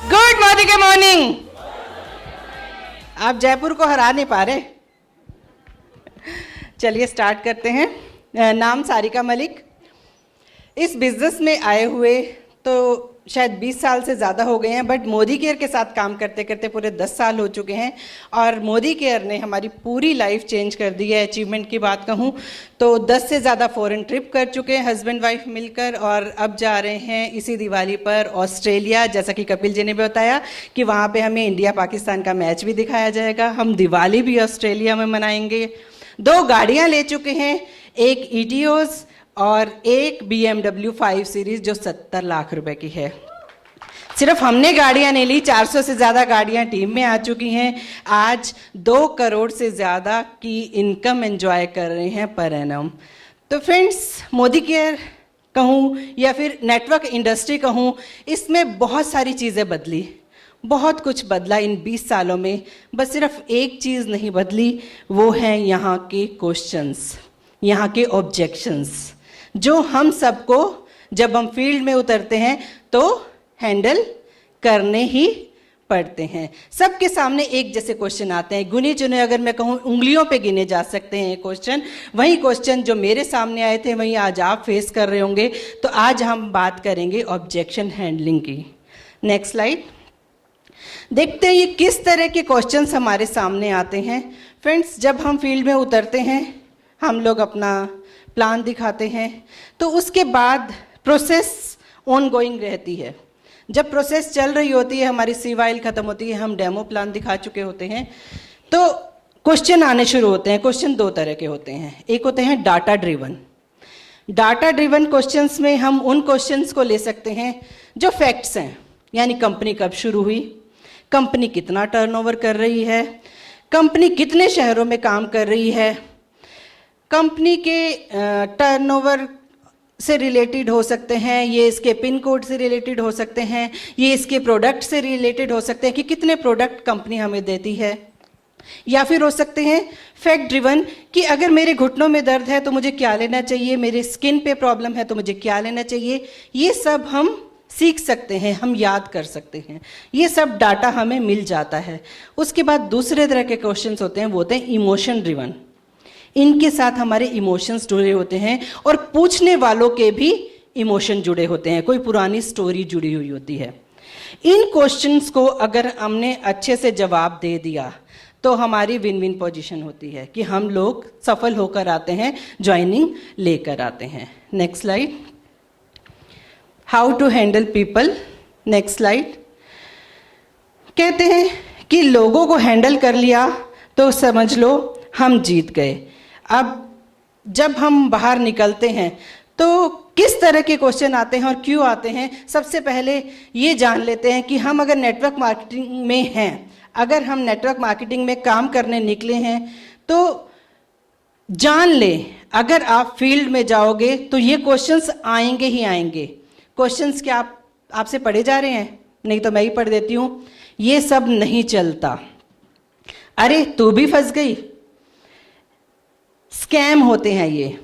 Good morning के morning. आप जयपुर को हरा नहीं पा रहे। चलिए स्टार्ट करते हैं। नाम सारिका मलिक। इस बिजनेस में आए हुए तो शायद 20 साल से ज़्यादा हो गए हैं, बट मोदी केयर के साथ काम करते करते पूरे 10 साल हो चुके हैं और मोदी केयर ने हमारी पूरी लाइफ चेंज कर दी है। अचीवमेंट की बात कहूँ तो 10 से ज़्यादा फॉरेन ट्रिप कर चुके हैं हस्बैंड वाइफ मिलकर, और अब जा रहे हैं इसी दिवाली पर ऑस्ट्रेलिया। जैसा कि कपिल जी ने भी बताया कि वहाँ पे हमें इंडिया पाकिस्तान का मैच भी दिखाया जाएगा। हम दिवाली भी ऑस्ट्रेलिया में मनाएंगे। 2 गाड़ियाँ ले चुके हैं, एक ईटियोस और एक BMW 5 सीरीज जो 70 लाख रुपए की है। सिर्फ हमने गाड़ियां नहीं ली, 400 से ज़्यादा गाड़ियां टीम में आ चुकी हैं। आज 2 करोड़ से ज़्यादा की इनकम एंजॉय कर रहे हैं पर एनम। तो फ्रेंड्स, मोदी केयर कहूँ या फिर नेटवर्क इंडस्ट्री कहूँ, इसमें बहुत सारी चीज़ें बदली, बहुत कुछ बदला इन 20 सालों में। बस सिर्फ एक चीज़ नहीं बदली, वो है यहाँ के क्वेश्चंस, यहाँ के ऑब्जेक्शंस, जो हम सबको जब हम फील्ड में उतरते हैं तो हैंडल करने ही पड़ते हैं। सबके सामने एक जैसे क्वेश्चन आते हैं, गुने चुने अगर मैं कहूँ उंगलियों पे गिने जा सकते हैं क्वेश्चन। वही क्वेश्चन जो मेरे सामने आए थे वही आज आप फेस कर रहे होंगे। तो आज हम बात करेंगे ऑब्जेक्शन हैंडलिंग की। नेक्स्ट स्लाइड देखते हैं ये किस तरह के क्वेश्चंस हमारे सामने आते हैं। फ्रेंड्स, जब हम फील्ड में उतरते हैं हम लोग अपना प्लान दिखाते हैं, तो उसके बाद प्रोसेस ऑनगोइंग रहती है। जब प्रोसेस चल रही होती है, हमारी सीवाइल ख़त्म होती है, हम डेमो प्लान दिखा चुके होते हैं, तो क्वेश्चन आने शुरू होते हैं। क्वेश्चन 2 तरह के होते हैं। एक होते हैं data driven. Data driven questions में हम उन क्वेश्चंस को ले सकते हैं जो फैक्ट्स हैं, यानी कंपनी कब शुरू हुई, कंपनी कितना टर्नओवर कर रही है, कंपनी कितने शहरों में काम कर रही है, कंपनी के टर्नओवर से रिलेटेड हो सकते हैं, ये इसके पिन कोड से रिलेटेड हो सकते हैं, ये इसके प्रोडक्ट से रिलेटेड हो सकते हैं कि कितने प्रोडक्ट कंपनी हमें देती है, या फिर हो सकते हैं फैक्ट ड्रिवन कि अगर मेरे घुटनों में दर्द है तो मुझे क्या लेना चाहिए, मेरे स्किन पे प्रॉब्लम है तो मुझे क्या लेना चाहिए। ये सब हम सीख सकते हैं, हम याद कर सकते हैं, ये सब डाटा हमें मिल जाता है। उसके बाद दूसरे तरह के क्वेश्चंस होते हैं, वो होते हैं इमोशन ड्रिवन। इनके साथ हमारे इमोशंस जुड़े होते हैं और पूछने वालों के भी इमोशन जुड़े होते हैं, कोई पुरानी स्टोरी जुड़ी हुई होती है। इन क्वेश्चंस को अगर हमने अच्छे से जवाब दे दिया तो हमारी विन विन पोजीशन होती है कि हम लोग सफल होकर आते हैं, ज्वाइनिंग लेकर आते हैं। Next slide, how to handle people. Next slide, कहते हैं कि लोगों को हैंडल कर लिया तो समझ लो हम जीत गए। अब जब हम बाहर निकलते हैं तो किस तरह के क्वेश्चन आते हैं और क्यों आते हैं, सबसे पहले ये जान लेते हैं कि हम अगर नेटवर्क मार्केटिंग में हैं, अगर हम नेटवर्क मार्केटिंग में काम करने निकले हैं तो जान लें, अगर आप फील्ड में जाओगे तो ये क्वेश्चंस आएंगे ही आएंगे। क्वेश्चंस क्या आपसे पढ़े जा रहे हैं? नहीं तो मैं ही पढ़ देती हूँ। ये सब नहीं चलता, अरे तू भी फंस गई। स्कैम होते हैं ये,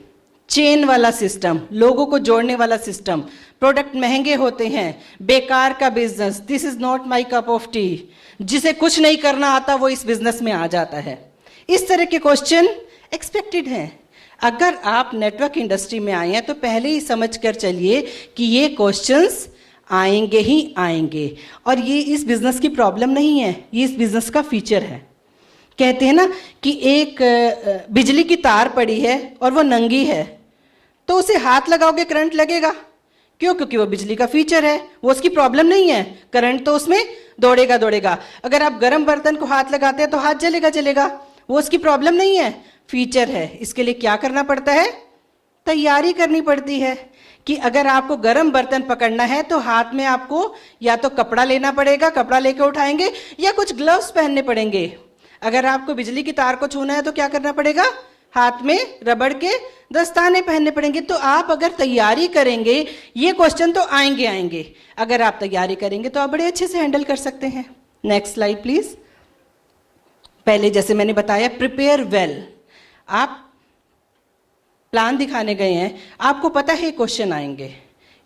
चेन वाला सिस्टम, लोगों को जोड़ने वाला सिस्टम, प्रोडक्ट महंगे होते हैं, बेकार का business, this is not my cup of T. जिसे कुछ नहीं करना आता वो इस बिजनेस में आ जाता है। इस तरह के क्वेश्चन एक्सपेक्टेड हैं। अगर आप नेटवर्क इंडस्ट्री में आए हैं तो पहले ही समझ कर चलिए कि ये क्वेश्चंस आएंगे ही आएंगे, और ये इस बिजनेस की प्रॉब्लम नहीं है, ये इस बिजनेस का फीचर है। कहते हैं ना कि एक बिजली की तार पड़ी है और वो नंगी है, तो उसे हाथ लगाओगे करंट लगेगा, क्यों? क्योंकि वो बिजली का फीचर है, वो उसकी प्रॉब्लम नहीं है, करंट तो उसमें दौड़ेगा दौड़ेगा। अगर आप गर्म बर्तन को हाथ लगाते हैं तो हाथ जलेगा जलेगा, वो उसकी प्रॉब्लम नहीं है, फीचर है। इसके लिए क्या करना पड़ता है? तैयारी करनी पड़ती है कि अगर आपको गर्म बर्तन पकड़ना है तो हाथ में आपको या तो कपड़ा लेना पड़ेगा, कपड़ा लेकर उठाएंगे, या कुछ ग्लव्स पहनने पड़ेंगे। अगर आपको बिजली की तार को छूना है तो क्या करना पड़ेगा? हाथ में रबड़ के दस्ताने पहनने पड़ेंगे। तो आप अगर तैयारी करेंगे ये क्वेश्चन तो आएंगे आएंगे, अगर आप तैयारी करेंगे तो आप बड़े अच्छे से हैंडल कर सकते हैं। Next slide please. पहले जैसे मैंने बताया, प्रिपेयर वेल। आप प्लान दिखाने गए हैं, आपको पता है क्वेश्चन आएंगे,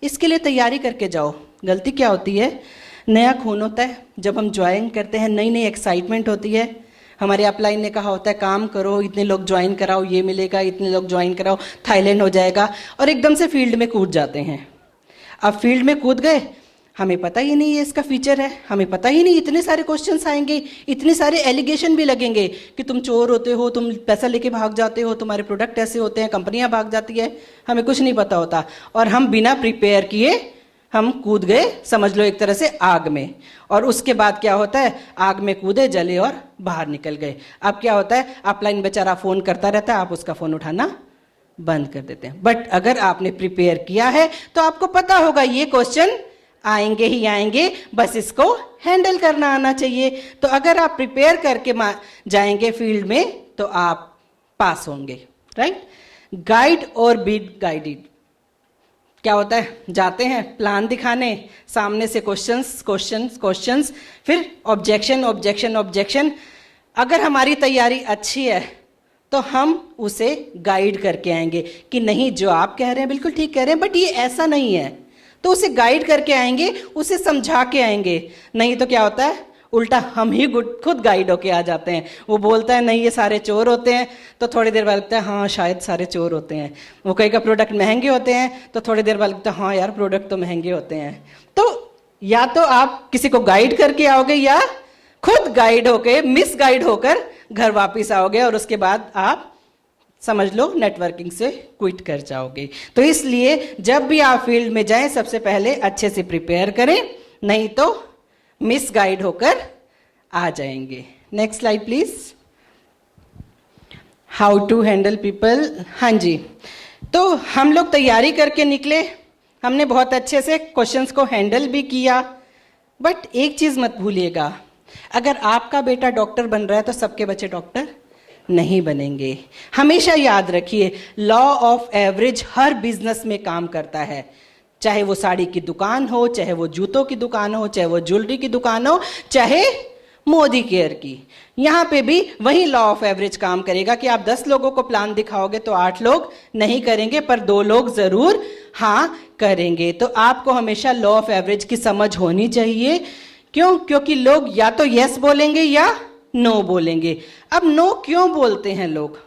इसके लिए तैयारी करके जाओ। गलती क्या होती है, नया खून होता है, जब हम ज्वाइन करते हैं नई नई एक्साइटमेंट होती है। हमारे अपलाइन ने कहा होता है काम करो, इतने लोग ज्वाइन कराओ, ये मिलेगा, इतने लोग ज्वाइन कराओ, थाईलैंड हो जाएगा, और एकदम से फील्ड में कूद जाते हैं। अब फील्ड में कूद गए, हमें पता ही नहीं ये इसका फीचर है, हमें पता ही नहीं इतने सारे क्वेश्चंस आएंगे, इतने सारे एलिगेशन भी लगेंगे कि तुम चोर होते हो, तुम पैसा लेके भाग जाते हो, तुम्हारे प्रोडक्ट ऐसे होते हैं, कंपनियां भाग जाती है, हमें कुछ नहीं पता होता। और हम बिना प्रिपेयर किए हम कूद गए, समझ लो एक तरह से आग में। और उसके बाद क्या होता है, आग में कूदे, जले और बाहर निकल गए। अब क्या होता है, अपलाइन बेचारा फ़ोन करता रहता है, आप उसका फ़ोन उठाना बंद कर देते हैं। बट अगर आपने प्रिपेयर किया है तो आपको पता होगा ये क्वेश्चन आएंगे ही आएंगे, बस इसको हैंडल करना आना चाहिए। तो अगर आप प्रिपेयर करके जाएंगे फील्ड में तो आप पास होंगे, राइट। गाइड और बी गाइडेड क्या होता है, जाते हैं प्लान दिखाने, सामने से क्वेश्चंस क्वेश्चंस क्वेश्चंस, फिर ऑब्जेक्शन ऑब्जेक्शन ऑब्जेक्शन। अगर हमारी तैयारी अच्छी है तो हम उसे गाइड करके आएंगे कि नहीं जो आप कह रहे हैं बिल्कुल ठीक कह रहे हैं, बट ये ऐसा नहीं है, तो उसे गाइड करके आएंगे, उसे समझा के आएंगे। नहीं तो क्या होता है, उल्टा हम ही खुद गाइड होके आ जाते हैं। वो बोलता है नहीं ये सारे चोर होते हैं, तो थोड़ी देर बाद लगता है हाँ शायद सारे चोर होते हैं। वो कहेगा प्रोडक्ट महंगे होते हैं, तो थोड़ी देर बाद लगता है हाँ यार प्रोडक्ट तो महंगे होते हैं। तो या तो आप किसी को गाइड करके आओगे या खुद गाइड होके मिस गाइड होकर घर वापिस आओगे, और उसके बाद आप समझ लो नेटवर्किंग से क्विट कर जाओगे। तो इसलिए जब भी आप फील्ड में जाएं सबसे पहले अच्छे से प्रिपेयर करें, नहीं तो मिस गाइड होकर आ जाएंगे। Next slide please. How to handle people. हाँ जी, तो हम लोग तैयारी करके निकले, हमने बहुत अच्छे से क्वेश्चंस को हैंडल भी किया, बट एक चीज मत भूलिएगा, अगर आपका बेटा डॉक्टर बन रहा है तो सबके बच्चे डॉक्टर नहीं बनेंगे। हमेशा याद रखिए, law of average her business में काम करता है, चाहे वो साड़ी की दुकान हो, चाहे वो जूतों की दुकान हो, चाहे वो ज्वेलरी की दुकान हो, चाहे मोदी केयर की। यहाँ पे भी वही लॉ ऑफ एवरेज काम करेगा कि आप 10 लोगों को प्लान दिखाओगे तो 8 लोग नहीं करेंगे, पर 2 लोग जरूर हाँ करेंगे। तो आपको हमेशा लॉ ऑफ एवरेज की समझ होनी चाहिए। क्यों? क्योंकि लोग या तो यस बोलेंगे या नो बोलेंगे। अब नो क्यों बोलते हैं लोग?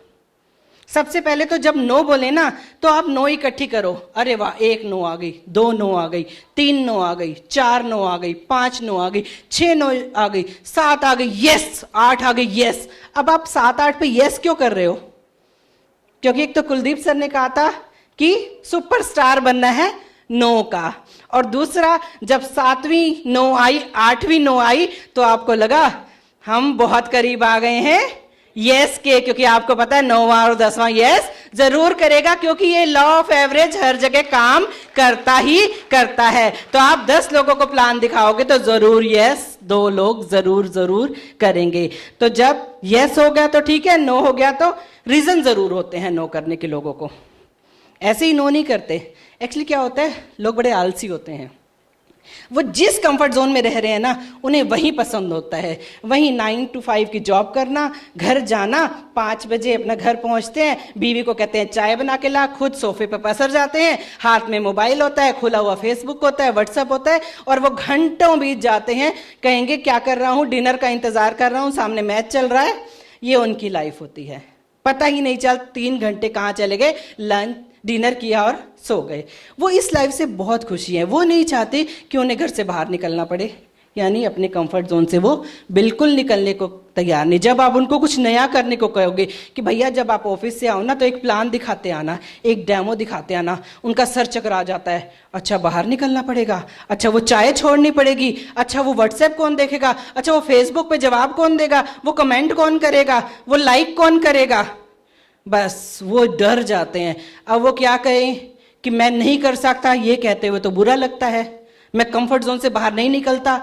सबसे पहले तो जब नो बोले ना तो आप नो इकट्ठी करो, अरे वाह 1 नो आ गई, 2 नो आ गई, 3 नो आ गई, 4 नो आ गई, 5 नो आ गई, 6 नो आ गई, 7 आ गई, यस 8 आ गई, यस। अब आप 7-8 पे यस क्यों कर रहे हो? क्योंकि एक तो कुलदीप सर ने कहा था कि सुपरस्टार बनना है नो का, और दूसरा जब 7वीं नो आई, 8वीं नो आई, तो आपको लगा हम बहुत करीब आ गए हैं यस के, क्योंकि आपको पता है 9वां और 10वां यस जरूर करेगा, क्योंकि ये लॉ ऑफ एवरेज हर जगह काम करता ही करता है। तो आप 10 लोगों को प्लान दिखाओगे तो जरूर यस 2 लोग जरूर करेंगे। तो जब यस हो गया तो ठीक है, नो हो गया तो रीजन जरूर होते हैं नो करने के लोगों को, ऐसे ही नो नहीं करते। एक्चुअली क्या होता है, लोग बड़े आलसी होते हैं, वो जिस कंफर्ट जोन में रह रहे हैं ना उन्हें वही पसंद होता है, वही 9 to 5 की जॉब करना, घर जाना, 5 बजे अपना घर पहुंचते हैं, बीवी को कहते हैं चाय बना के ला, खुद सोफे पर पसर जाते हैं, हाथ में मोबाइल होता है, खुला हुआ फेसबुक होता है, व्हाट्सएप होता है, और वो घंटों बीत जाते हैं, कहेंगे क्या कर रहा हूँ, डिनर का इंतजार कर रहा हूँ, सामने मैच चल रहा है। ये उनकी लाइफ होती है, पता ही नहीं चल 3 घंटे कहाँ चले गए, लंच डिनर किया और सो गए। वो इस लाइफ से बहुत खुशी है, वो नहीं चाहते कि उन्हें घर से बाहर निकलना पड़े, यानी अपने कंफर्ट जोन से वो बिल्कुल निकलने को तैयार नहीं। जब आप उनको कुछ नया करने को कहोगे कि भैया जब आप ऑफिस से आओ ना तो एक प्लान दिखाते आना, एक डेमो दिखाते आना, उनका सर चकरा जाता है। अच्छा बाहर निकलना पड़ेगा, अच्छा वो चाय छोड़नी पड़ेगी, अच्छा वो व्हाट्सएप कौन देखेगा, अच्छा वो फेसबुक पे जवाब कौन देगा, वो कमेंट कौन करेगा, वो लाइक कौन करेगा, बस वो डर जाते हैं। अब वो क्या कहें कि मैं नहीं कर सकता, ये कहते हुए तो बुरा लगता है, मैं कंफर्ट जोन से बाहर नहीं निकलता,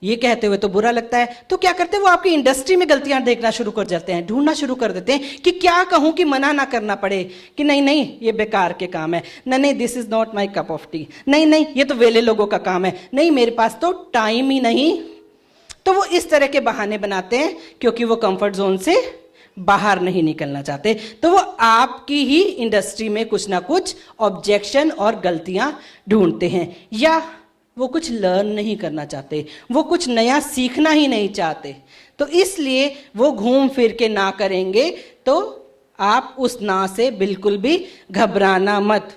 ये कहते हुए तो बुरा लगता है। तो क्या करते हैं, वो आपकी इंडस्ट्री में गलतियां देखना शुरू कर जाते हैं, ढूंढना शुरू कर देते हैं कि क्या कहूं कि मना ना करना पड़े, कि नहीं नहीं ये बेकार के काम है, नहीं this is not my cup of T, नहीं ये तो वेले लोगों का काम है, नहीं मेरे पास तो टाइम ही नहीं। तो वो इस तरह के बहाने बनाते हैं क्योंकि वो कंफर्ट जोन से बाहर नहीं निकलना चाहते। तो वो आपकी ही इंडस्ट्री में कुछ ना कुछ ऑब्जेक्शन और गलतियां ढूंढते हैं, या वो कुछ लर्न नहीं करना चाहते, वो कुछ नया सीखना ही नहीं चाहते। तो इसलिए वो घूम फिर के ना करेंगे। तो आप उस ना से बिल्कुल भी घबराना मत।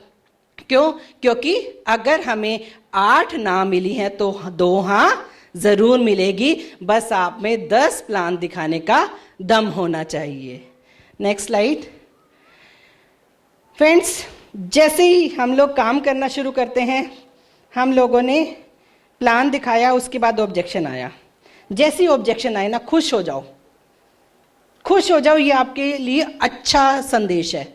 क्यों? क्योंकि अगर हमें 8 ना मिली हैं तो 2 हाँ जरूर मिलेगी। बस आप में 10 प्लान दिखाने का दम होना चाहिए। Next slide. फ्रेंड्स, जैसे ही हम लोग काम करना शुरू करते हैं, हम लोगों ने प्लान दिखाया, उसके बाद ऑब्जेक्शन आया। जैसे ही ऑब्जेक्शन आए ना, खुश हो जाओ, खुश हो जाओ। ये आपके लिए अच्छा संदेश है,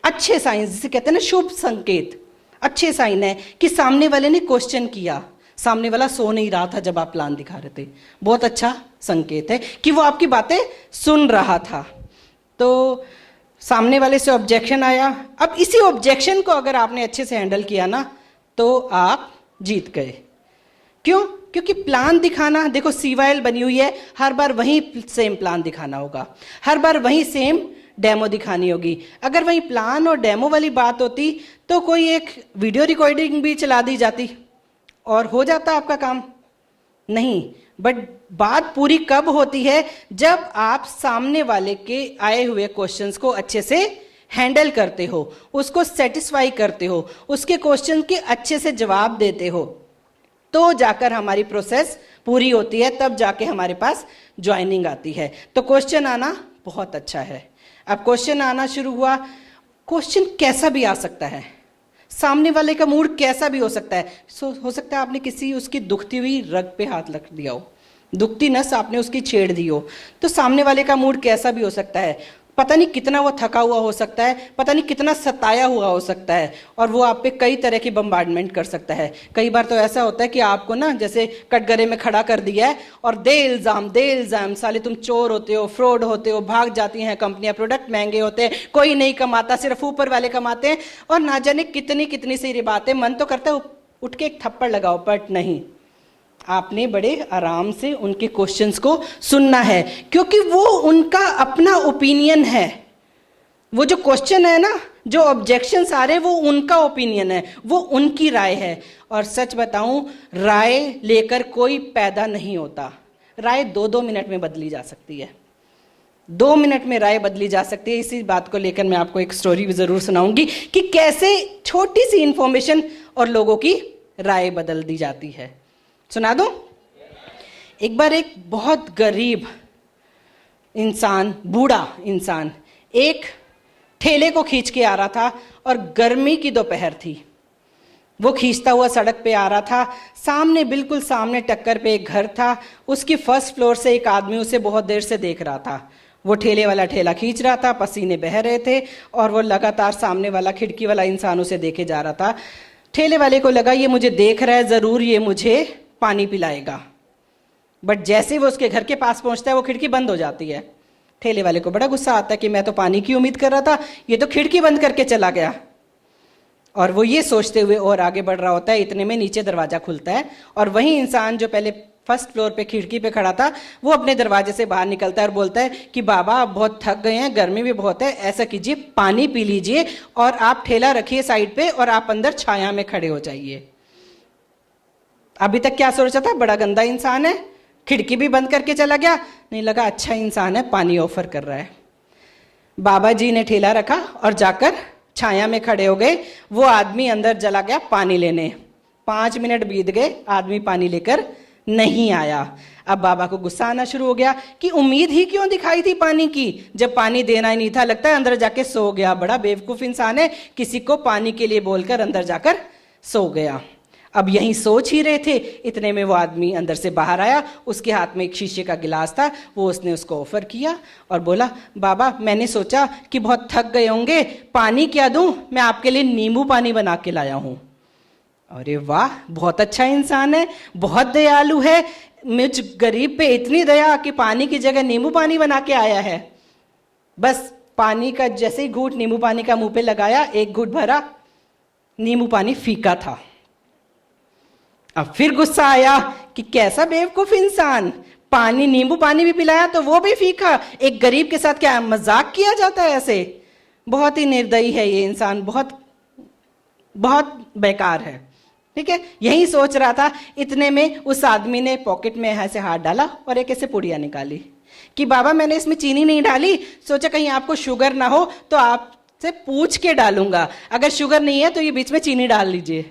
अच्छे साइन, जिसे कहते हैं ना शुभ संकेत। अच्छे साइन है कि सामने वाले ने क्वेश्चन किया, सामने वाला सो नहीं रहा था जब आप प्लान दिखा रहे थे। बहुत अच्छा संकेत है कि वो आपकी बातें सुन रहा था। तो सामने वाले से ऑब्जेक्शन आया। अब इसी ऑब्जेक्शन को अगर आपने अच्छे से हैंडल किया ना, तो आप जीत गए। क्यों? क्योंकि प्लान दिखाना, देखो CYL बनी हुई है, हर बार वही सेम प्लान दिखाना होगा, हर बार वही सेम डेमो दिखानी होगी। अगर वही प्लान और डेमो वाली बात होती तो कोई एक वीडियो रिकॉर्डिंग भी चला दी जाती और हो जाता आपका काम। नहीं, बट बात पूरी कब होती है? जब आप सामने वाले के आए हुए क्वेश्चंस को अच्छे से हैंडल करते हो, उसको सेटिस्फाई करते हो, उसके क्वेश्चन के अच्छे से जवाब देते हो, तो जाकर हमारी प्रोसेस पूरी होती है, तब जाके हमारे पास ज्वाइनिंग आती है। तो क्वेश्चन आना बहुत अच्छा है। अब क्वेश्चन आना शुरू हुआ। क्वेश्चन कैसा भी आ सकता है, सामने वाले का मूड कैसा भी हो सकता है। हो सकता है आपने किसी उसकी दुखती हुई रग पे हाथ रख दिया हो, दुखती नस आपने उसकी छेड़ दी हो, तो सामने वाले का मूड कैसा भी हो सकता है। पता नहीं कितना वो थका हुआ हो सकता है, पता नहीं कितना सताया हुआ हो सकता है, और वो आप पे कई तरह की बम्बार्डमेंट कर सकता है। कई बार तो ऐसा होता है कि आपको ना जैसे कटघरे में खड़ा कर दिया है और दे इल्जाम, साले तुम चोर होते हो, फ्रॉड होते हो, भाग जाती हैं कंपनियां, प्रोडक्ट महंगे होते हैं, कोई नहीं कमाता, सिर्फ ऊपर वाले कमाते हैं, और ना जाने कितनी कितनी सी बातें। मन तो करता है उठ के एक थप्पड़ लगाओ, बट नहीं, आपने बड़े आराम से उनके क्वेश्चंस को सुनना है, क्योंकि वो उनका अपना ओपिनियन है। वो जो क्वेश्चन है ना, जो ऑब्जेक्शंस आ रहे हैं, वो उनका ओपिनियन है, वो उनकी राय है। और सच बताऊं, राय लेकर कोई पैदा नहीं होता। राय 2-2 मिनट में बदली जा सकती है, 2 मिनट में राय बदली जा सकती है। इसी बात को लेकर मैं आपको एक स्टोरी भी जरूर सुनाऊंगी कि कैसे छोटी सी इंफॉर्मेशन और लोगों की राय बदल दी जाती है। सुना दो। एक बार एक बहुत गरीब इंसान, बूढ़ा इंसान, एक ठेले को खींच के आ रहा था और गर्मी की दोपहर थी। वो खींचता हुआ सड़क पे आ रहा था। सामने, बिल्कुल सामने टक्कर पे एक घर था। उसकी फर्स्ट फ्लोर से एक आदमी उसे बहुत देर से देख रहा था। वो ठेले वाला ठेला खींच रहा था, पसीने बह रहे थे, और वो लगातार सामने वाला खिड़की वाला इंसान उसे देखे जा रहा था। ठेले वाले को लगा ये मुझे देख रहा है, जरूर ये मुझे पानी पिलाएगा। बट जैसे वो उसके घर के पास पहुंचता है, वो खिड़की बंद हो जाती है। ठेले वाले को बड़ा गुस्सा आता है कि मैं तो पानी की उम्मीद कर रहा था, ये तो खिड़की बंद करके चला गया। और वो ये सोचते हुए और आगे बढ़ रहा होता है। इतने में नीचे दरवाजा खुलता है और वही इंसान जो पहले फर्स्ट फ्लोर पे खिड़की पे खड़ा था, वो अपने दरवाजे से बाहर निकलता है और बोलता है कि बाबा आप बहुत थक गए हैं, गर्मी भी बहुत है, ऐसा कीजिए पानी पी लीजिए और आप ठेला रखिए साइड पे और आप अंदर छाया में खड़े हो जाइए। अभी तक क्या सोचा था, बड़ा गंदा इंसान है, खिड़की भी बंद करके चला गया। नहीं, लगा अच्छा इंसान है, पानी ऑफर कर रहा है। बाबा जी ने ठेला रखा और जाकर छाया में खड़े हो गए। वो आदमी अंदर चला गया पानी लेने। 5 मिनट बीत गए, आदमी पानी लेकर नहीं आया। अब बाबा को गुस्सा आना शुरू हो गया कि उम्मीद ही क्यों दिखाई थी पानी की, जब पानी देना ही नहीं था। लगता है अंदर जाके सो गया, बड़ा बेवकूफ इंसान है, किसी को पानी के लिए बोलकर अंदर जाकर सो गया। अब यहीं सोच ही रहे थे, इतने में वो आदमी अंदर से बाहर आया। उसके हाथ में एक शीशे का गिलास था, वो उसने उसको ऑफर किया और बोला बाबा मैंने सोचा कि बहुत थक गए होंगे, पानी क्या दूं, मैं आपके लिए नींबू पानी बना के लाया हूं। अरे वाह, बहुत अच्छा इंसान है, बहुत दयालु है, मुझ गरीब पे इतनी दया कि पानी की जगह नींबू पानी बना के आया है। बस पानी का जैसे ही घूंट नींबू पानी का मुंह पे लगाया, एक घूंट भरा, नींबू पानी फीका था। अब फिर गुस्सा आया कि कैसा बेवकूफ इंसान, पानी, नींबू पानी भी पिलाया तो वो भी फीका। एक गरीब के साथ क्या मजाक किया जाता है ऐसे? बहुत ही निर्दयी है ये इंसान, बहुत बहुत बेकार है। ठीक है, यही सोच रहा था। इतने में उस आदमी ने पॉकेट में ऐसे हाथ डाला और एक ऐसे पुड़िया निकाली कि बाबा मैंने इसमें चीनी नहीं डाली, सोचा कहीं आपको शुगर ना हो तो आपसे पूछ के डालूंगा, अगर शुगर नहीं है तो ये बीच में चीनी डाल लीजिए।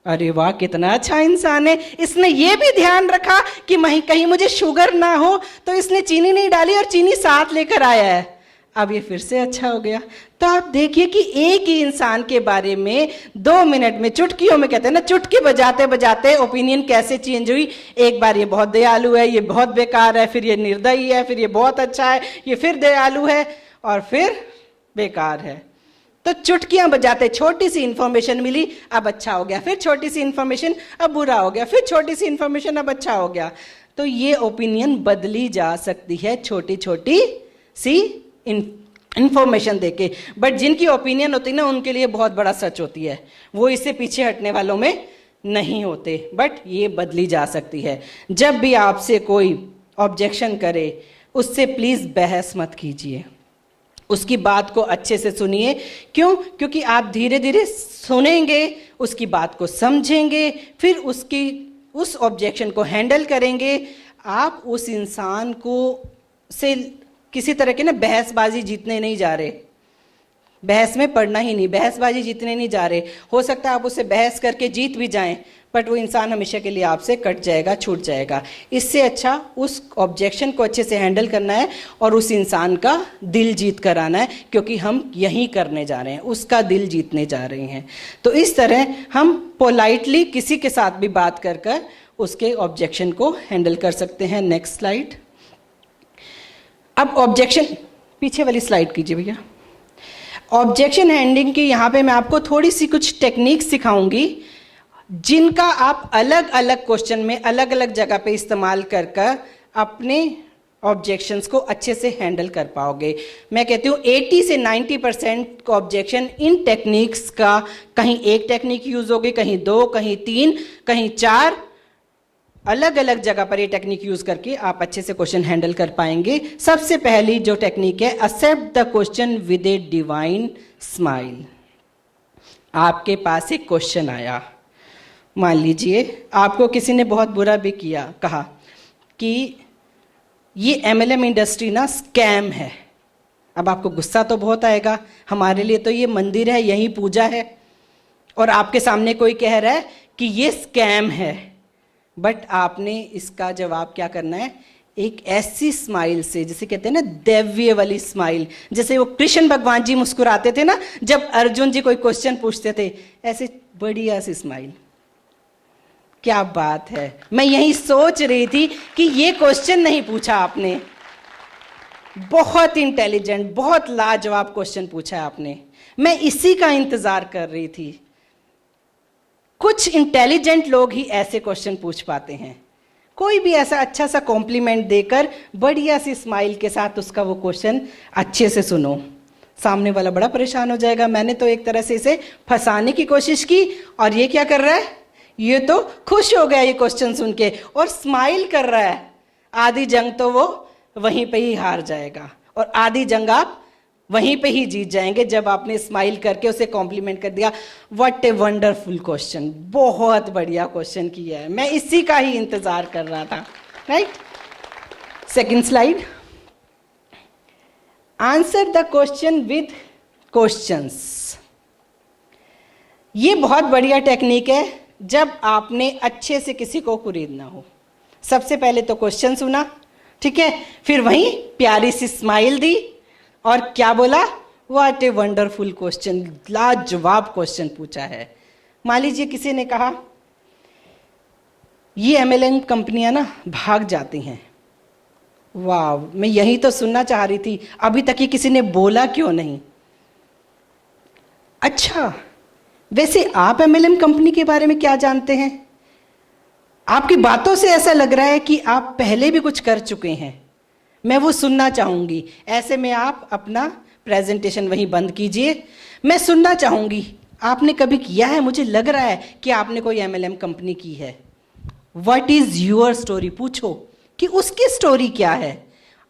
अरे वाह, कितना अच्छा इंसान है, इसने ये भी ध्यान रखा कि कहीं मुझे शुगर ना हो, तो इसने चीनी नहीं डाली और चीनी साथ लेकर आया है। अब ये फिर से अच्छा हो गया। तो आप देखिए कि एक ही इंसान के बारे में 2 मिनट में, चुटकियों में कहते हैं ना, चुटकी बजाते बजाते ओपिनियन कैसे चेंज हुई। एक बार ये बहुत दयालु है, ये बहुत बेकार है, फिर ये निर्दयी है, फिर ये बहुत अच्छा है, ये फिर दयालु है और फिर बेकार है। तो चुटकियां बजाते छोटी सी इंफॉर्मेशन मिली, अब अच्छा हो गया, फिर छोटी सी इंफॉर्मेशन, अब बुरा हो गया, फिर छोटी सी इंफॉर्मेशन, अब अच्छा हो गया। तो ये ओपिनियन बदली जा सकती है छोटी छोटी सी इंफॉर्मेशन देके। बट जिनकी ओपिनियन होती है ना, उनके लिए बहुत बड़ा सच होती है, वो इससे पीछे हटने वालों में नहीं होते। बट ये बदली जा सकती है। जब भी आपसे कोई ऑब्जेक्शन करे, उससे प्लीज बहस मत कीजिए, उसकी बात को अच्छे से सुनिए। क्यों? क्योंकि आप धीरे धीरे सुनेंगे, उसकी बात को समझेंगे, फिर उस ऑब्जेक्शन को हैंडल करेंगे। आप उस इंसान को से किसी तरह के ना बहसबाजी जीतने नहीं जा रहे, बहस में पड़ना ही नहीं, बहसबाजी जीतने नहीं जा रहे। हो सकता है आप उससे बहस करके जीत भी जाएं, बट वो इंसान हमेशा के लिए आपसे कट जाएगा, छूट जाएगा। इससे अच्छा उस ऑब्जेक्शन को अच्छे से हैंडल करना है और उस इंसान का दिल जीत कर आना है, क्योंकि हम यही करने जा रहे हैं, उसका दिल जीतने जा रहे हैं। तो इस तरह हम पोलाइटली किसी के साथ भी बात कर कर उसके ऑब्जेक्शन को हैंडल कर सकते हैं। Next slide. अब ऑब्जेक्शन, पीछे वाली स्लाइड कीजिए भैया। ऑब्जेक्शन हैंडलिंग की यहाँ पे मैं आपको थोड़ी सी कुछ टेक्निक सिखाऊंगी, जिनका आप अलग अलग क्वेश्चन में अलग अलग जगह पे इस्तेमाल कर कर अपने ऑब्जेक्शंस को अच्छे से हैंडल कर पाओगे। मैं कहती हूँ 80 से 90% ऑब्जेक्शन इन टेक्निक्स का, कहीं एक टेक्निक यूज होगी, कहीं 2, कहीं 3, कहीं 4, अलग अलग जगह पर ये टेक्निक यूज करके आप अच्छे से क्वेश्चन हैंडल कर पाएंगे। सबसे पहली जो टेक्निक है, accept the question with a divine smile. आपके पास एक क्वेश्चन आया, मान लीजिए आपको किसी ने बहुत बुरा भी किया, कहा कि ये MLM इंडस्ट्री ना स्कैम है। अब आपको गुस्सा तो बहुत आएगा, हमारे लिए तो ये मंदिर है, यही पूजा है, और आपके सामने कोई कह रहा है कि ये स्कैम है। बट आपने इसका जवाब क्या करना है, एक ऐसी स्माइल से, जिसे कहते हैं ना दैवीय वाली स्माइल, जैसे वो कृष्ण भगवान जी मुस्कुराते थे ना जब अर्जुन जी कोई क्वेश्चन पूछते थे, ऐसे बढ़िया सी स्माइल। क्या बात है, मैं यही सोच रही थी कि ये क्वेश्चन नहीं पूछा आपने, बहुत इंटेलिजेंट, बहुत लाजवाब क्वेश्चन पूछा है आपने, मैं इसी का इंतजार कर रही थी। कुछ इंटेलिजेंट लोग ही ऐसे क्वेश्चन पूछ पाते हैं। कोई भी ऐसा अच्छा सा कॉम्प्लीमेंट देकर बढ़िया सी स्माइल के साथ उसका वो क्वेश्चन अच्छे से सुनो, सामने वाला बड़ा परेशान हो जाएगा। मैंने तो एक तरह से इसे फंसाने की कोशिश की और ये क्या कर रहा है, ये तो खुश हो गया ये क्वेश्चन सुन के और स्माइल कर रहा है। आधी जंग तो वो वहीं पे ही हार जाएगा और आधी जंग आप वहीं पे ही जीत जाएंगे, जब आपने स्माइल करके उसे कॉम्प्लीमेंट कर दिया। व्हाट ए वंडरफुल क्वेश्चन, बहुत बढ़िया क्वेश्चन किया है, मैं इसी का ही इंतजार कर रहा था। Right, second slide. Answer the question with questions. ये बहुत बढ़िया टेक्निक है जब आपने अच्छे से किसी को खरीदना हो। सबसे पहले तो क्वेश्चन सुना, ठीक है, फिर वहीं प्यारी सी स्माइल दी और क्या बोला, व्हाट ए वंडरफुल क्वेश्चन, लाजवाब क्वेश्चन पूछा है। मान लीजिए किसी ने कहा ये MLM कंपनियां ना भाग जाती हैं। वाह, मैं यही तो सुनना चाह रही थी, अभी तक ये किसी ने बोला क्यों नहीं। अच्छा, वैसे आप MLM कंपनी के बारे में क्या जानते हैं? आपकी बातों से ऐसा लग रहा है कि आप पहले भी कुछ कर चुके हैं, मैं वो सुनना चाहूंगी। ऐसे में आप अपना प्रेजेंटेशन वहीं बंद कीजिए, मैं सुनना चाहूंगी आपने कभी किया है, मुझे लग रहा है कि आपने कोई MLM कंपनी की है। व्हाट इज योर स्टोरी, पूछो कि उसकी स्टोरी क्या है।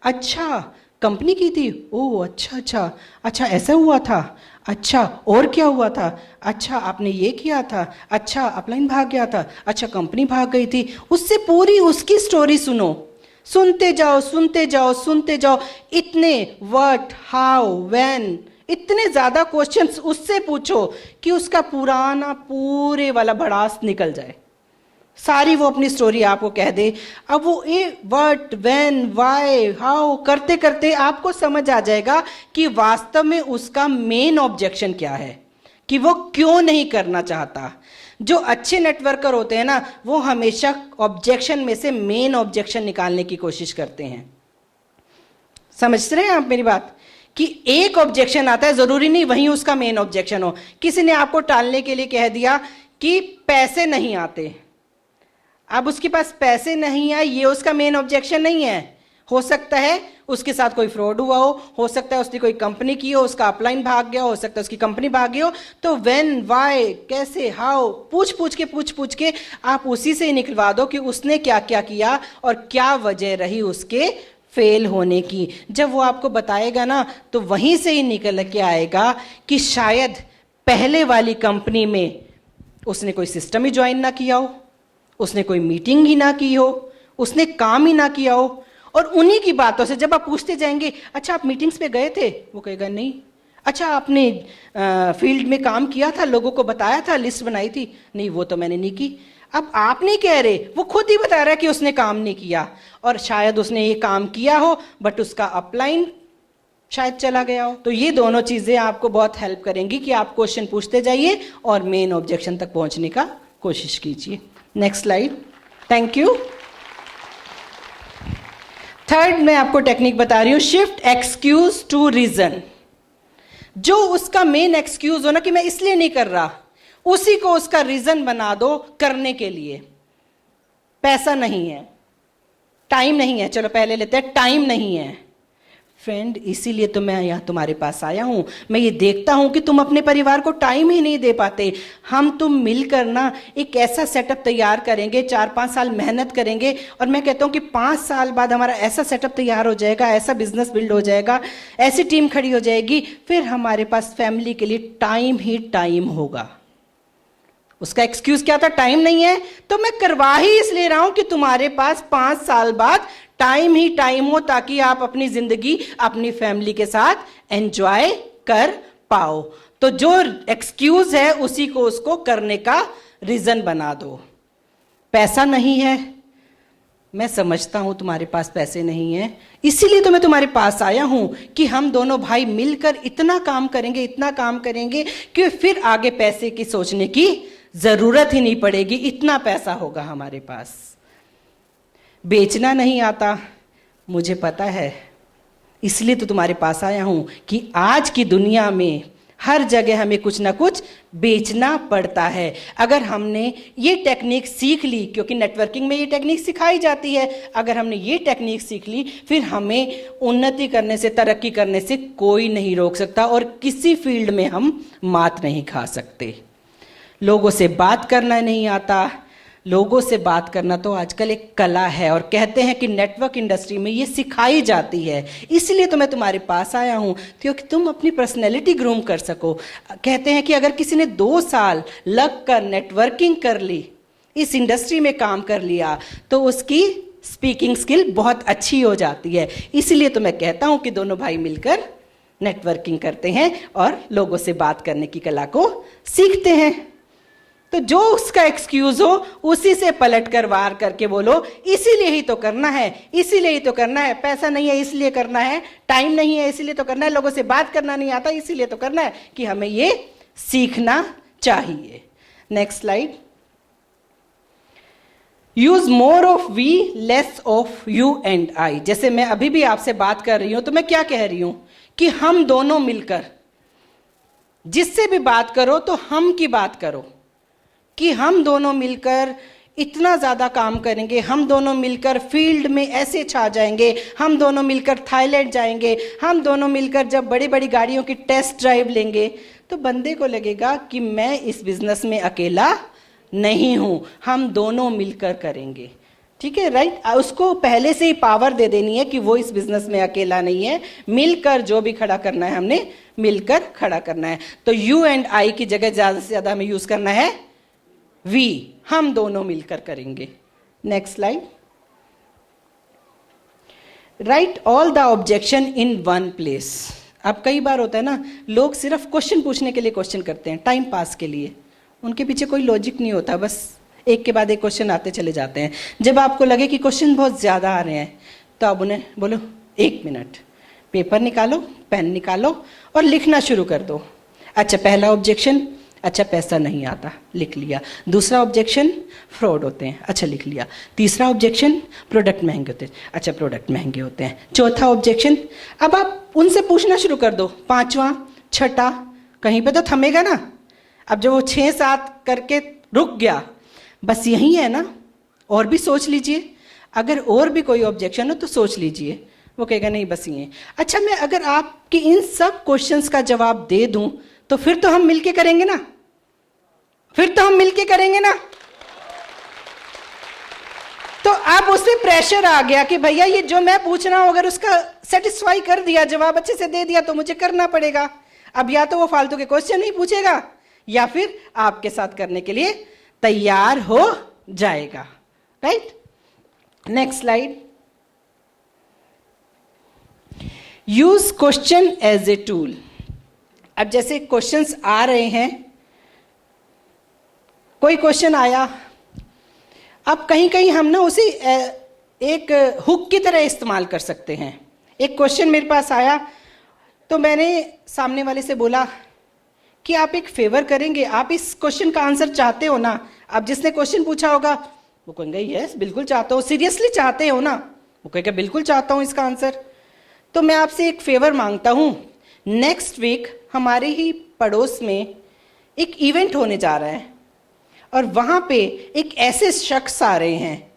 अच्छा, कंपनी की थी, ओह अच्छा अच्छा अच्छा, ऐसा हुआ था, अच्छा और क्या हुआ था, अच्छा आपने ये किया था, अच्छा अपलाइन भाग गया था, अच्छा कंपनी भाग गई थी। उससे पूरी उसकी स्टोरी सुनो, सुनते जाओ सुनते जाओ सुनते जाओ। इतने व्हाट, हाउ, व्हेन, इतने ज़्यादा क्वेश्चंस उससे पूछो कि उसका पुराना पूरे वाला भड़ास निकल जाए, सारी वो अपनी स्टोरी आपको कह दे। अब वो ए व्हाट, व्हेन, व्हाई, हाउ करते करते आपको समझ आ जाएगा कि वास्तव में उसका मेन ऑब्जेक्शन क्या है, कि वो क्यों नहीं करना चाहता। जो अच्छे नेटवर्कर होते हैं ना, वो हमेशा ऑब्जेक्शन में से मेन ऑब्जेक्शन निकालने की कोशिश करते हैं। समझ रहे हैं आप मेरी बात? कि एक ऑब्जेक्शन आता है, जरूरी नहीं वही उसका मेन ऑब्जेक्शन हो। किसी ने आपको टालने के लिए कह दिया कि पैसे नहीं आते, अब उसके पास पैसे नहीं आए, ये उसका मेन ऑब्जेक्शन नहीं है। हो सकता है उसके साथ कोई फ्रॉड हुआ हो सकता है उसने कोई कंपनी की हो, उसका अपलाइन भाग गया हो सकता है उसकी कंपनी भाग गई हो। तो व्हेन, व्हाई, कैसे, हाउ, पूछ पूछ के आप उसी से ही निकलवा दो कि उसने क्या क्या किया और क्या वजह रही उसके फेल होने की। जब वो आपको बताएगा ना, तो वहीं से ही निकल के आएगा कि शायद पहले वाली कंपनी में उसने कोई सिस्टम ही ज्वाइन ना किया हो, उसने कोई मीटिंग ही ना की हो, उसने काम ही ना किया हो। और उन्हीं की बातों से जब आप पूछते जाएंगे, अच्छा आप मीटिंग्स पे गए थे, वो कहेगा नहीं। अच्छा आपने फील्ड में काम किया था, लोगों को बताया था, लिस्ट बनाई थी, नहीं वो तो मैंने नहीं की। अब आप नहीं कह रहे, वो खुद ही बता रहा है कि उसने काम नहीं किया, और शायद उसने ये काम किया हो बट उसका अपलाइन शायद चला गया हो। तो ये दोनों चीजें आपको बहुत हेल्प करेंगी कि आप क्वेश्चन पूछते जाइए और मेन ऑब्जेक्शन तक पहुंचने का कोशिश कीजिए। Next slide. Thank you. Third मैं आपको टेक्निक बता रही हूं, शिफ्ट एक्सक्यूज टू रीजन। जो उसका मेन एक्सक्यूज हो ना कि मैं इसलिए नहीं कर रहा, उसी को उसका रीजन बना दो करने के लिए। पैसा नहीं है, टाइम नहीं है, चलो पहले लेते हैं, टाइम नहीं है फ्रेंड, इसीलिए तो मैं यहाँ तुम्हारे पास आया हूँ। मैं ये देखता हूँ कि तुम अपने परिवार को टाइम ही नहीं दे पाते। हम तुम मिलकर ना एक ऐसा सेटअप तैयार करेंगे, 4-5 साल मेहनत करेंगे, और मैं कहता हूँ कि 5 साल बाद हमारा ऐसा सेटअप तैयार हो जाएगा, ऐसा बिजनेस बिल्ड हो जाएगा, ऐसी टीम खड़ी हो जाएगी, फिर हमारे पास फैमिली के लिए टाइम ही टाइम होगा। उसका एक्सक्यूज क्या था? टाइम नहीं है। तो मैं करवा ही इसलिए रहा हूं कि तुम्हारे पास 5 साल बाद टाइम ही टाइम हो, ताकि आप अपनी जिंदगी अपनी फैमिली के साथ एंजॉय कर पाओ। तो जो एक्सक्यूज है उसी को उसको करने का रीजन बना दो। पैसा नहीं है, मैं समझता हूं तुम्हारे पास पैसे नहीं है, इसीलिए तो मैं तुम्हारे पास आया हूं कि हम दोनों भाई मिलकर इतना काम करेंगे, इतना काम करेंगे कि फिर आगे पैसे की सोचने की जरूरत ही नहीं पड़ेगी, इतना पैसा होगा हमारे पास। बेचना नहीं आता, मुझे पता है, इसलिए तो तुम्हारे पास आया हूं कि आज की दुनिया में हर जगह हमें कुछ ना कुछ बेचना पड़ता है। अगर हमने ये टेक्निक सीख ली, क्योंकि नेटवर्किंग में ये टेक्निक सिखाई जाती है, अगर हमने ये टेक्निक सीख ली, फिर हमें उन्नति करने से, तरक्की करने से कोई नहीं रोक सकता, और किसी फील्ड में हम मात नहीं खा सकते। लोगों से बात करना नहीं आता, लोगों से बात करना तो आजकल एक कला है, और कहते हैं कि नेटवर्क इंडस्ट्री में ये सिखाई जाती है। इसलिए तो मैं तुम्हारे पास आया हूँ क्योंकि तुम अपनी पर्सनैलिटी ग्रूम कर सको। कहते हैं कि अगर किसी ने 2 साल लग कर नेटवर्किंग कर ली, इस इंडस्ट्री में काम कर लिया, तो उसकी स्पीकिंग स्किल बहुत अच्छी हो जाती है। इसलिए तो मैं कहता हूँ कि दोनों भाई मिलकर नेटवर्किंग करते हैं और लोगों से बात करने की कला को सीखते हैं। तो जो उसका एक्सक्यूज हो उसी से पलट कर वार करके बोलो, इसीलिए ही तो करना है, इसीलिए ही तो करना है, पैसा नहीं है इसलिए करना है, टाइम नहीं है इसलिए तो करना है, लोगों से बात करना नहीं आता इसीलिए तो करना है कि हमें ये सीखना चाहिए। Next slide. Use more of we, less of you and I. जैसे मैं अभी भी आपसे बात कर रही हूं तो मैं क्या कह रही हूं कि हम दोनों मिलकर, जिससे भी बात करो तो हम की बात करो, कि हम दोनों मिलकर इतना ज़्यादा काम करेंगे, हम दोनों मिलकर फील्ड में ऐसे छा जाएंगे, हम दोनों मिलकर थाईलैंड जाएंगे, हम दोनों मिलकर जब बड़ी बड़ी गाड़ियों की टेस्ट ड्राइव लेंगे, तो बंदे को लगेगा कि मैं इस बिजनेस में अकेला नहीं हूँ, हम दोनों मिलकर करेंगे। ठीक है, राइट। उसको पहले से ही पावर दे देनी है कि वो इस बिजनेस में अकेला नहीं है, मिलकर जो भी खड़ा करना है हमने मिलकर खड़ा करना है। तो यू एंड आई की जगह ज्यादा से ज्यादा हमें यूज करना है वी, हम दोनों मिलकर करेंगे। Next slide. Right all the objection in one place. अब कई बार होता है ना, लोग सिर्फ क्वेश्चन पूछने के लिए क्वेश्चन करते हैं, टाइम पास के लिए, उनके पीछे कोई लॉजिक नहीं होता, बस एक के बाद एक क्वेश्चन आते चले जाते हैं। जब आपको लगे कि क्वेश्चन बहुत ज़्यादा आ रहे हैं तो आप उन्हें बोलो 1 मिनट, पेपर निकालो, पेन निकालो और लिखना शुरू कर दो। अच्छा, पहला ऑब्जेक्शन, अच्छा पैसा नहीं आता, लिख लिया। दूसरा ऑब्जेक्शन, फ्रॉड होते हैं, अच्छा लिख लिया। तीसरा ऑब्जेक्शन, प्रोडक्ट महंगे होते हैं, अच्छा प्रोडक्ट महंगे होते हैं। चौथा ऑब्जेक्शन, अब आप उनसे पूछना शुरू कर दो। पांचवा, छठा, कहीं पे तो थमेगा ना। अब जब वो 6-7 करके रुक गया, बस यही है ना, और भी सोच लीजिए, अगर और भी कोई ऑब्जेक्शन हो तो सोच लीजिए। वो कहेगा नहीं बस ये। अच्छा, मैं अगर आपके इन सब क्वेश्चंस का जवाब दे दूं तो फिर तो हम मिलके करेंगे ना, फिर तो हम मिलके करेंगे ना। तो अब उससे प्रेशर आ गया कि भैया ये जो मैं पूछ रहा हूं अगर उसका सेटिस्फाई कर दिया, जवाब अच्छे से दे दिया तो मुझे करना पड़ेगा। अब या तो वो फालतू के क्वेश्चन नहीं पूछेगा या फिर आपके साथ करने के लिए तैयार हो जाएगा। Right, next slide. Use question as a tool. अब जैसे क्वेश्चंस आ रहे हैं, कोई क्वेश्चन आया, अब कहीं कहीं हम ना उसे एक हुक की तरह इस्तेमाल कर सकते हैं। एक क्वेश्चन मेरे पास आया तो मैंने सामने वाले से बोला कि आप एक फेवर करेंगे, आप इस क्वेश्चन का आंसर चाहते हो ना। अब जिसने क्वेश्चन पूछा होगा वो कहेंगे यस बिल्कुल चाहता हूँ, सीरियसली चाहते हो ना, वो कहेगा बिल्कुल चाहता हूँ इसका आंसर। तो मैं आपसे एक फेवर मांगता हूँ, नेक्स्ट वीक हमारे ही पड़ोस में एक इवेंट होने जा रहा है और वहाँ पे एक ऐसे शख्स आ रहे हैं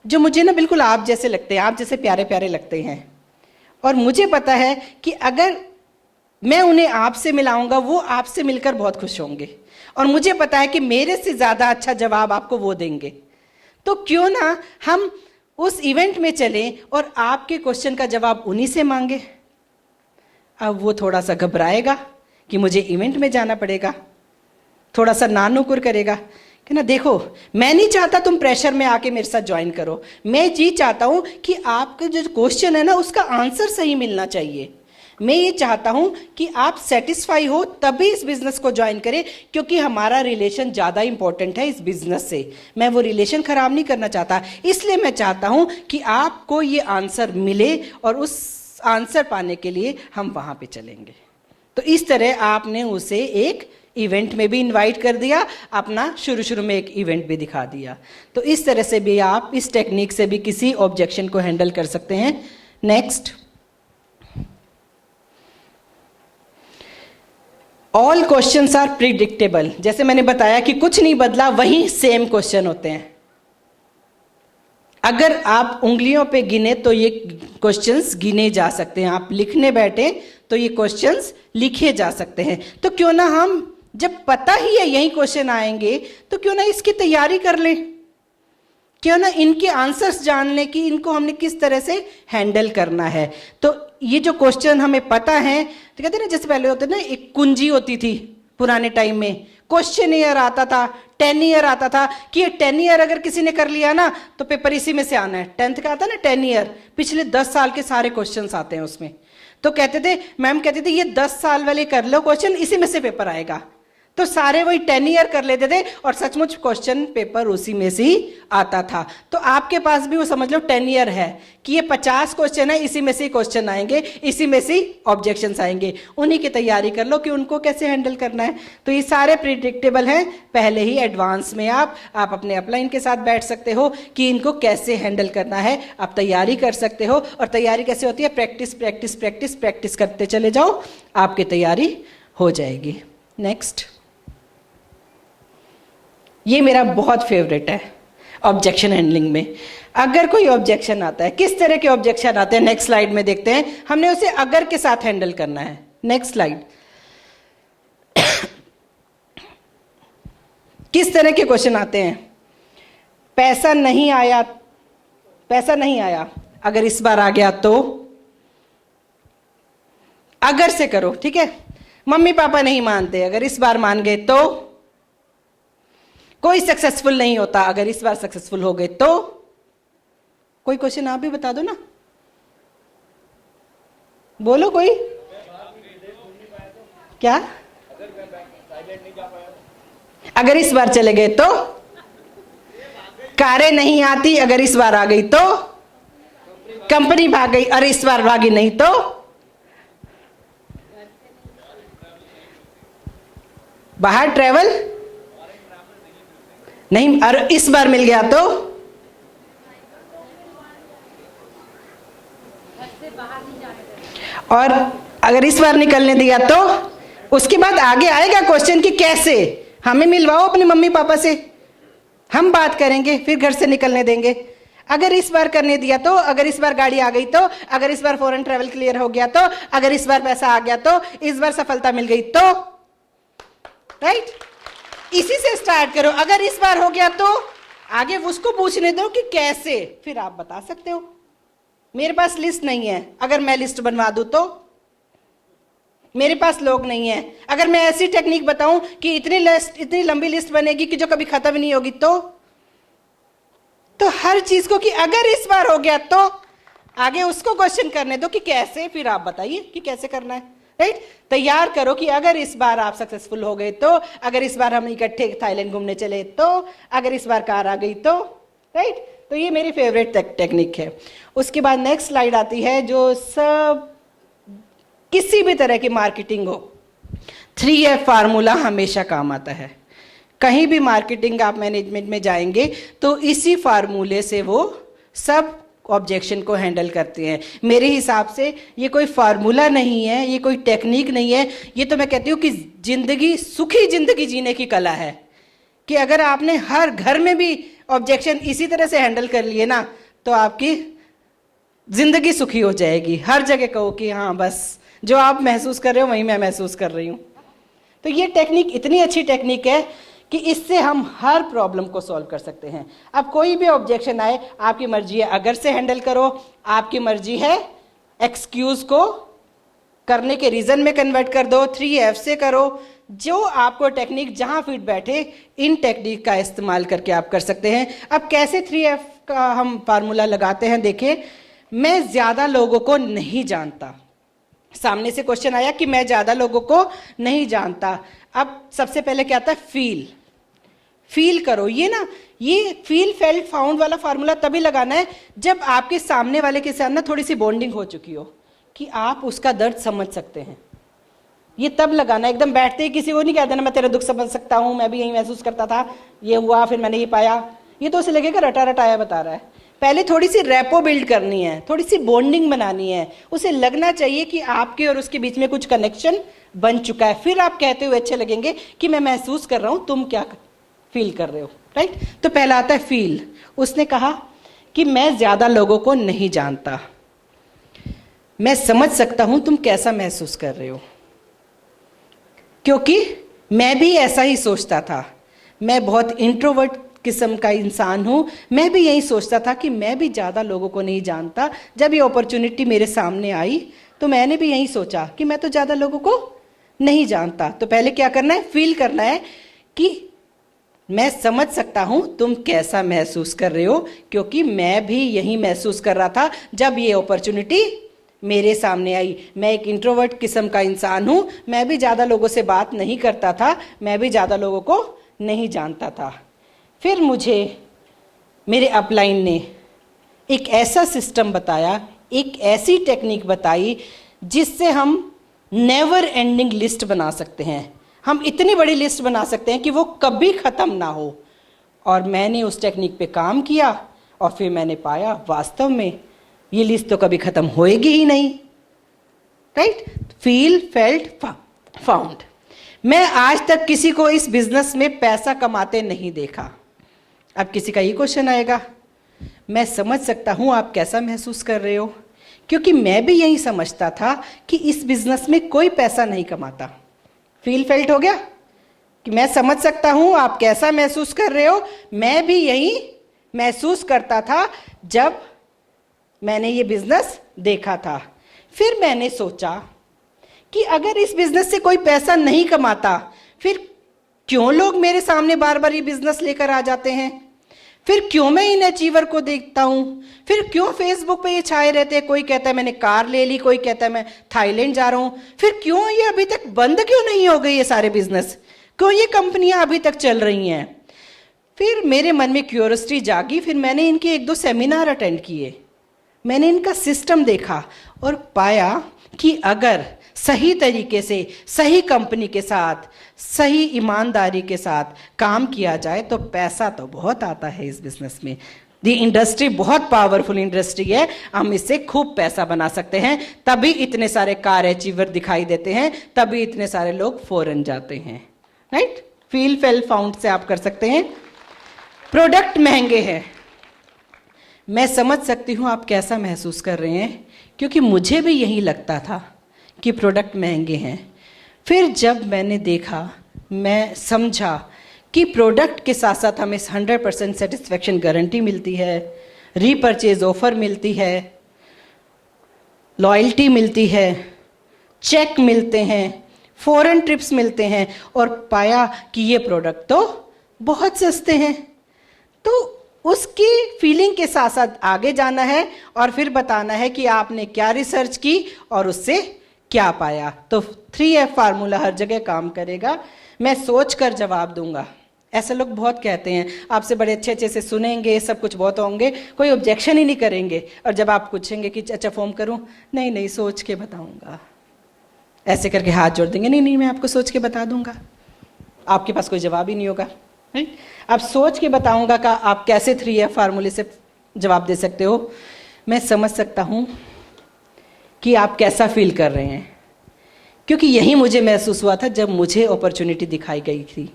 जो मुझे ना बिल्कुल आप जैसे लगते हैं, आप जैसे प्यारे प्यारे लगते हैं, और मुझे पता है कि अगर मैं उन्हें आपसे मिलाऊंगा वो आपसे मिलकर बहुत खुश होंगे, और मुझे पता है कि मेरे से ज़्यादा अच्छा जवाब आपको वो देंगे। तो क्यों ना हम उस इवेंट में चलें और आपके क्वेश्चन का जवाब उन्हीं से मांगे। अब वो थोड़ा सा घबराएगा कि मुझे इवेंट में जाना पड़ेगा, थोड़ा सा नानुकुर करेगा कि ना देखो मैं नहीं चाहता तुम प्रेशर में आके मेरे साथ ज्वाइन करो, मैं ये चाहता हूं कि आपका जो क्वेश्चन है ना उसका आंसर सही मिलना चाहिए। मैं ये चाहता हूं कि आप सेटिस्फाई हो तभी इस बिजनेस को ज्वाइन करें, क्योंकि हमारा रिलेशन ज़्यादा इंपॉर्टेंट है इस बिजनेस से। मैं वो रिलेशन खराब नहीं करना चाहता, इसलिए मैं चाहता हूं कि आपको ये आंसर मिले और उस आंसर पाने के लिए हम वहां पे चलेंगे। तो इस तरह आपने उसे एक इवेंट में भी इनवाइट कर दिया, अपना शुरू में एक इवेंट भी दिखा दिया। तो इस तरह से भी आप इस टेक्निक से भी किसी ऑब्जेक्शन को हैंडल कर सकते हैं। Next, all questions are predictable. जैसे मैंने बताया कि कुछ नहीं बदला, वही सेम क्वेश्चन होते हैं। अगर आप उंगलियों पे गिने तो ये क्वेश्चंस गिने जा सकते हैं, आप लिखने बैठे तो ये क्वेश्चंस लिखे जा सकते हैं। तो क्यों ना हम, जब पता ही है यही क्वेश्चन आएंगे, तो क्यों ना इसकी तैयारी कर लें, क्यों ना इनके आंसर्स जान लें कि इनको हमने किस तरह से हैंडल करना है। तो ये जो क्वेश्चन हमें पता है, तो कहते हैं ना जैसे पहले होते ना एक कुंजी होती थी पुराने टाइम में, क्वेश्चन ईयर आता था, 10 ईयर आता था कि ये 10 ईयर अगर किसी ने कर लिया ना तो पेपर इसी में से आना है। 10th का आता ना 10 ईयर, पिछले 10 साल के सारे क्वेश्चंस आते हैं उसमें। तो कहते थे, मैम कहते थे ये 10 साल वाले कर लो क्वेश्चन, इसी में से पेपर आएगा। तो सारे वही 10 ईयर कर लेते थे और सचमुच क्वेश्चन पेपर उसी में से ही आता था। तो आपके पास भी वो समझ लो 10 ईयर है कि ये 50 क्वेश्चन है, इसी में से क्वेश्चन आएंगे, इसी में से ऑब्जेक्शंस आएंगे, उन्हीं की तैयारी कर लो कि उनको कैसे हैंडल करना है। तो ये सारे प्रिडिक्टेबल हैं, पहले ही एडवांस में आप अपने अपलाइन के साथ बैठ सकते हो कि इनको कैसे हैंडल करना है, आप तैयारी कर सकते हो। और तैयारी कैसे होती है, प्रैक्टिस प्रैक्टिस प्रैक्टिस प्रैक्टिस करते चले जाओ, आपकी तैयारी हो जाएगी। नेक्स्ट, ये मेरा बहुत फेवरेट है ऑब्जेक्शन हैंडलिंग में। अगर कोई ऑब्जेक्शन आता है, किस तरह के ऑब्जेक्शन आते हैं नेक्स्ट स्लाइड में देखते हैं। हमने उसे अगर के साथ हैंडल करना है। Next slide. किस तरह के क्वेश्चन आते हैं, पैसा नहीं आया पैसा नहीं आया, अगर इस बार आ गया तो? अगर से करो, ठीक है। मम्मी पापा नहीं मानते, अगर इस बार मान गए तो? कोई सक्सेसफुल नहीं होता, अगर इस बार सक्सेसफुल हो गए तो? कोई क्वेश्चन आप भी बता दो ना, बोलो कोई। क्या? अगर इस बार चले गए तो? कारें नहीं आती, अगर इस बार आ गई तो? कंपनी भाग गई, अरे इस बार भागी नहीं तो? बाहर ट्रेवल नहीं, अरे इस बार मिल गया तो? और अगर इस बार निकलने दिया तो? उसके बाद आगे आएगा क्वेश्चन कि कैसे, हमें मिलवाओ अपने मम्मी पापा से, हम बात करेंगे, फिर घर से निकलने देंगे। अगर इस बार करने दिया तो? अगर इस बार गाड़ी आ गई तो? अगर इस बार फॉरेन ट्रेवल क्लियर हो गया तो? अगर इस बार पैसा आ गया तो? इस बार सफलता मिल गई तो? राइट, इसी से स्टार्ट करो। अगर इस बार हो गया तो आगे उसको पूछने दो कि कैसे, फिर आप बता सकते हो। मेरे पास लिस्ट नहीं है, अगर मैं लिस्ट बनवा दूं तो? मेरे पास लोग नहीं है, अगर मैं ऐसी टेक्निक बताऊं कि इतनी लंबी लिस्ट बनेगी कि जो कभी खत्म नहीं होगी तो हर चीज को कि अगर इस बार हो गया तो आगे उसको क्वेश्चन करने दो कि कैसे, फिर आप बताइए कि कैसे करना है। राइट, तैयार करो कि अगर इस बार आप सक्सेसफुल हो गए तो, अगर इस बार हम इकट्ठे थाईलैंड घूमने चले तो, अगर इस बार कार आ गई तो। राइट, तो ये मेरी फेवरेट टेक्निक है। उसके बाद नेक्स्ट स्लाइड आती है, जो सब किसी भी तरह की मार्केटिंग हो, 3F फार्मूला हमेशा काम आता है। कहीं भी मार्केटिंग आप मैनेजमेंट में जाएंगे तो इसी फार्मूले से वो सब ऑब्जेक्शन को हैंडल करते हैं। मेरे हिसाब से ये कोई फार्मूला नहीं है, ये कोई टेक्निक नहीं है, ये तो मैं कहती हूँ कि जिंदगी, सुखी जिंदगी जीने की कला है। कि अगर आपने हर घर में भी ऑब्जेक्शन इसी तरह से हैंडल कर लिए ना, तो आपकी जिंदगी सुखी हो जाएगी। हर जगह कहो कि हाँ बस जो आप महसूस कर रहे हो वही मैं महसूस कर रही हूँ। तो ये टेक्निक इतनी अच्छी टेक्निक है कि इससे हम हर प्रॉब्लम को सॉल्व कर सकते हैं। अब कोई भी ऑब्जेक्शन आए, आपकी मर्जी है अगर से हैंडल करो, आपकी मर्जी है एक्सक्यूज को करने के रीजन में कन्वर्ट कर दो, 3F से करो। जो आपको टेक्निक जहां फिट बैठे, इन टेक्निक का इस्तेमाल करके आप कर सकते हैं। अब कैसे 3F का हम फार्मूला लगाते हैं, देखिए। मैं ज्यादा लोगों को नहीं जानता, सामने से क्वेश्चन आया कि मैं ज्यादा लोगों को नहीं जानता। अब सबसे पहले क्या आता है, फील करो। ये फील फेल्ट फाउंड वाला फार्मूला तभी लगाना है जब आपके सामने वाले के साथ ना थोड़ी सी बॉन्डिंग हो चुकी हो, कि आप उसका दर्द समझ सकते हैं। ये तब लगाना, एकदम बैठते ही किसी को नहीं कह देना मैं तेरा दुख समझ सकता हूं, मैं भी यही महसूस करता था, ये हुआ फिर मैंने ये पाया। ये तो उसे लगेगा रटा रटाया बता रहा है। पहले थोड़ी सी रैपो बिल्ड करनी है, थोड़ी सी बॉन्डिंग बनानी है, उसे लगना चाहिए कि आपके और उसके बीच में कुछ कनेक्शन बन चुका है। फिर आप कहते हुए अच्छे लगेंगे कि मैं महसूस कर रहा हूं, तुम क्या फील कर रहे हो। राइट, तो पहला आता है फील। उसने कहा कि मैं ज्यादा लोगों को नहीं जानता, मैं समझ सकता हूं तुम कैसा महसूस कर रहे हो, क्योंकि मैं भी ऐसा ही सोचता था। मैं बहुत इंट्रोवर्ट किस्म का इंसान हूं, मैं भी यही सोचता था कि मैं भी ज्यादा लोगों को नहीं जानता। जब ये अपॉर्चुनिटी मेरे सामने आई तो मैंने भी यही सोचा कि मैं तो ज्यादा लोगों को नहीं जानता। तो पहले क्या करना है, फील करना है कि मैं समझ सकता हूं तुम कैसा महसूस कर रहे हो, क्योंकि मैं भी यही महसूस कर रहा था जब ये अपॉर्चुनिटी मेरे सामने आई। मैं एक इंट्रोवर्ट किस्म का इंसान हूं, मैं भी ज्यादा लोगों से बात नहीं करता था, मैं भी ज्यादा लोगों को नहीं जानता था। फिर मुझे मेरे अपलाइन ने एक ऐसा सिस्टम बताया, एक ऐसी टेक्निक बताई जिससे हम नेवर एंडिंग लिस्ट बना सकते हैं। हम इतनी बड़ी लिस्ट बना सकते हैं कि वो कभी खत्म ना हो। और मैंने उस टेक्निक पे काम किया और फिर मैंने पाया वास्तव में ये लिस्ट तो कभी खत्म होएगी ही नहीं। Right, feel felt found. मैं आज तक किसी को इस बिजनेस में पैसा कमाते नहीं देखा। अब किसी का ये क्वेश्चन आएगा, मैं समझ सकता हूं आप कैसा महसूस कर रहे हो, क्योंकि मैं भी यही समझता था कि इस बिजनेस में कोई पैसा नहीं कमाता। फील फेल्ट हो गया कि मैं समझ सकता हूं आप कैसा महसूस कर रहे हो, मैं भी यही महसूस करता था जब मैंने ये बिजनेस देखा था। फिर मैंने सोचा कि अगर इस बिजनेस से कोई पैसा नहीं कमाता, फिर क्यों लोग मेरे सामने बार बार ये बिजनेस लेकर आ जाते हैं? फिर क्यों मैं इन अचीवर को देखता हूं? फिर क्यों फेसबुक पे ये छाए रहते हैं? कोई कहता है मैंने कार ले ली, कोई कहता है मैं थाईलैंड जा रहा हूं। फिर क्यों ये अभी तक बंद क्यों नहीं हो गई ये सारे बिजनेस? क्यों ये कंपनियां अभी तक चल रही हैं? फिर मेरे मन में क्यूरियोसिटी जागी। फिर मैंने इनके 1-2 सेमिनार अटेंड किए, मैंने इनका सिस्टम देखा और पाया कि अगर सही तरीके से सही कंपनी के साथ सही ईमानदारी के साथ काम किया जाए तो पैसा तो बहुत आता है इस बिजनेस में। दी इंडस्ट्री बहुत पावरफुल इंडस्ट्री है, हम इससे खूब पैसा बना सकते हैं। तभी इतने सारे कार अचीवर दिखाई देते हैं, तभी इतने सारे लोग फॉरेन जाते हैं, राइट? फील फेल फाउंड से आप कर सकते हैं। प्रोडक्ट महंगे हैं, मैं समझ सकती हूँ आप कैसा महसूस कर रहे हैं, क्योंकि मुझे भी यही लगता था कि प्रोडक्ट महंगे हैं। फिर जब मैंने देखा, मैं समझा कि प्रोडक्ट के साथ साथ हमें 100% सेटिस्फेक्शन गारंटी मिलती है, रीपरचेज ऑफर मिलती है, लॉयल्टी मिलती है, चेक मिलते हैं, फॉरेन ट्रिप्स मिलते हैं, और पाया कि ये प्रोडक्ट तो बहुत सस्ते हैं। तो उसकी फीलिंग के साथ साथ आगे जाना है और फिर बताना है कि आपने क्या रिसर्च की और उससे क्या पाया। तो 3F फार्मूला हर जगह काम करेगा। मैं सोच कर जवाब दूंगा। ऐसे लोग बहुत कहते हैं, आपसे बड़े अच्छे अच्छे से सुनेंगे, सब कुछ बहुत होंगे, कोई ऑब्जेक्शन ही नहीं करेंगे, और जब आप पूछेंगे कि अच्छा फॉर्म करूं, नहीं नहीं सोच के बताऊंगा, ऐसे करके हाथ जोड़ देंगे, नहीं नहीं मैं आपको सोच के बता दूंगा। आपके पास कोई जवाब ही नहीं होगा। अब सोच के बताऊंगा का आप कैसे 3F फार्मूले से जवाब दे सकते हो। मैं समझ सकता हूं कि आप कैसा फील कर रहे हैं, क्योंकि यही मुझे महसूस हुआ था जब मुझे अपॉर्चुनिटी दिखाई गई थी।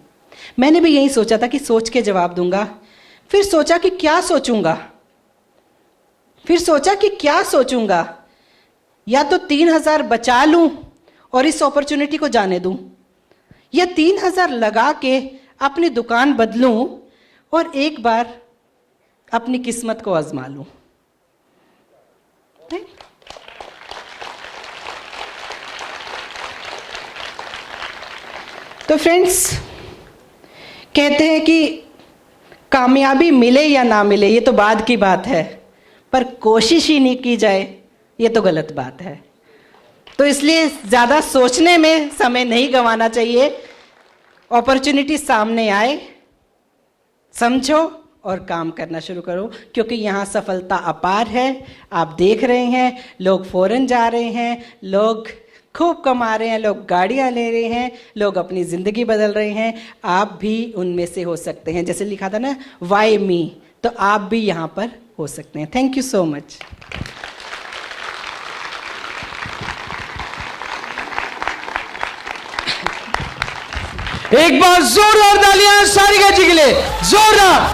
मैंने भी यही सोचा था कि सोच के जवाब दूंगा। फिर सोचा कि क्या सोचूंगा, या तो 3,000 बचा लूं और इस अपॉर्चुनिटी को जाने दूं, या 3,000 लगा के अपनी दुकान बदलूं और एक बार अपनी किस्मत को आजमा लूं। तो फ्रेंड्स, कहते हैं कि कामयाबी मिले या ना मिले ये तो बाद की बात है, पर कोशिश ही नहीं की जाए ये तो गलत बात है। तो इसलिए ज़्यादा सोचने में समय नहीं गंवाना चाहिए। अपॉर्चुनिटी सामने आए, समझो और काम करना शुरू करो, क्योंकि यहाँ सफलता अपार है। आप देख रहे हैं लोग फॉरेन जा रहे हैं, लोग खूब कमा रहे हैं, लोग गाड़ियाँ ले रहे हैं, लोग अपनी ज़िंदगी बदल रहे हैं। आप भी उनमें से हो सकते हैं। जैसे लिखा था ना, वाई मी, तो आप भी यहाँ पर हो सकते हैं। Thank you so much. एक बार जोरदार तालियां सारिका जी के लिए, जोरदार।